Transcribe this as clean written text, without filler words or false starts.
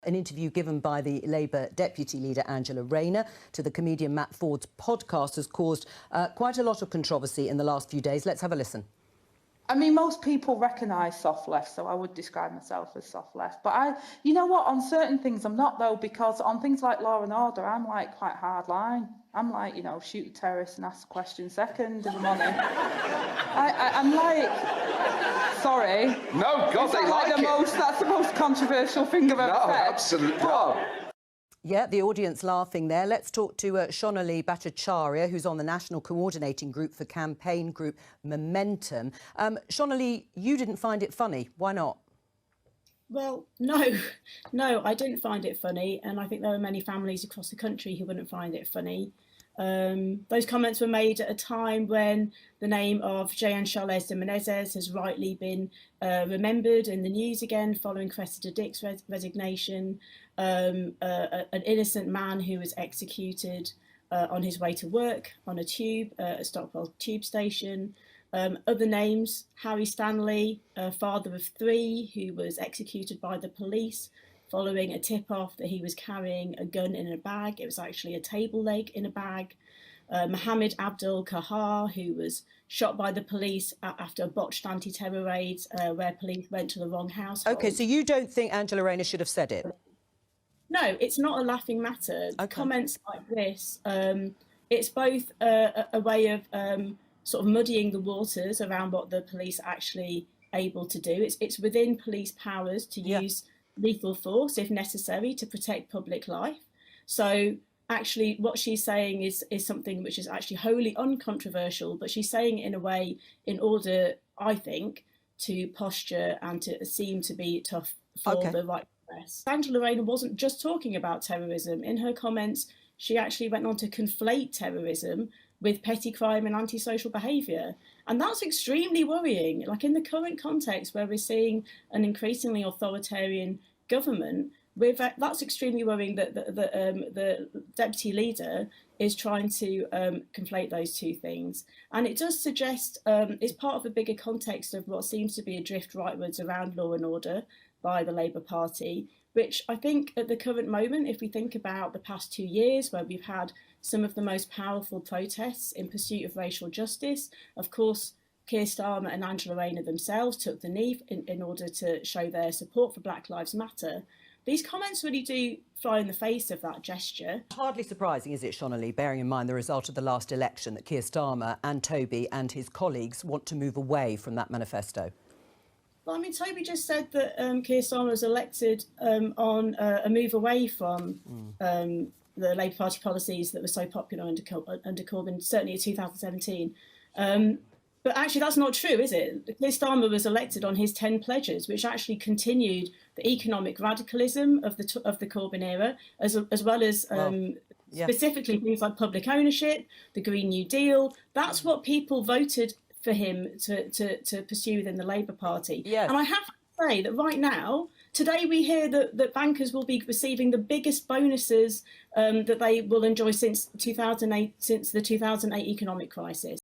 an interview given by the Labour deputy leader Angela Rayner to the comedian Matt Ford's podcast has caused quite a lot of controversy in the last few days. Let's have a listen. I mean, most people recognise soft left, so I would describe myself as soft left. But you know what, on certain things I'm not, though, because on things like law and order, I'm like quite hard line. I'm like, you know, shoot a terrorist and ask a question second, if I'm honest. I'm like, sorry. No, God, they like it. That's the most controversial thing I've ever said. No, absolutely not. Yeah, the audience laughing there. Let's talk to Shonali Bhattacharya, who's on the National Coordinating Group for campaign group Momentum. Shonali, you didn't find it funny. Why not? Well, no, I didn't find it funny. And I think there are many families across the country who wouldn't find it funny. Those comments were made at a time when the name of Jean Charles de Menezes has rightly been remembered in the news again following Cressida Dick's resignation. An innocent man who was executed on his way to work on a tube at Stockwell tube station. Other names, Harry Stanley, a father of 3 who was executed by the police following a tip-off that he was carrying a gun in a bag. It was actually a table leg in a bag. Mohammed Abdul Kahar, who was shot by the police after a botched anti-terror raid where police went to the wrong household. OK, so you don't think Angela Rayner should have said it? No, it's not a laughing matter. Okay. Comments like this, it's both a way of sort of muddying the waters around what the police are actually able to do. It's within police powers to use lethal force if necessary to protect public life. So actually what she's saying is something which is actually wholly uncontroversial, but she's saying it in a way in order, I think, to posture and to seem to be tough for the right press. Angela Rayner wasn't just talking about terrorism. In her comments, she actually went on to conflate terrorism with petty crime and antisocial behaviour. And that's extremely worrying. Like in the current context where we're seeing an increasingly authoritarian government, that's extremely worrying that the deputy leader is trying to conflate those two things. And it does suggest it's part of a bigger context of what seems to be a drift rightwards around law and order by the Labour Party, which I think at the current moment, if we think about the past 2 years where we've had some of the most powerful protests in pursuit of racial justice, of course, Keir Starmer and Angela Rayner themselves took the knee in order to show their support for Black Lives Matter. These comments really do fly in the face of that gesture. Hardly surprising, is it, Shonali, bearing in mind the result of the last election, that Keir Starmer and Toby and his colleagues want to move away from that manifesto? Well, I mean, Toby just said that Keir Starmer was elected on a move away from the Labour Party policies that were so popular under Corbyn, certainly in 2017. But actually, that's not true, is it? Keir Starmer was elected on his 10 pledges, which actually continued the economic radicalism of the Corbyn era, as well as specifically things like public ownership, the Green New Deal. That's what people voted for him to pursue within the Labour Party. Yes. And I have to say that right now, today we hear that bankers will be receiving the biggest bonuses that they will enjoy since the 2008 economic crisis.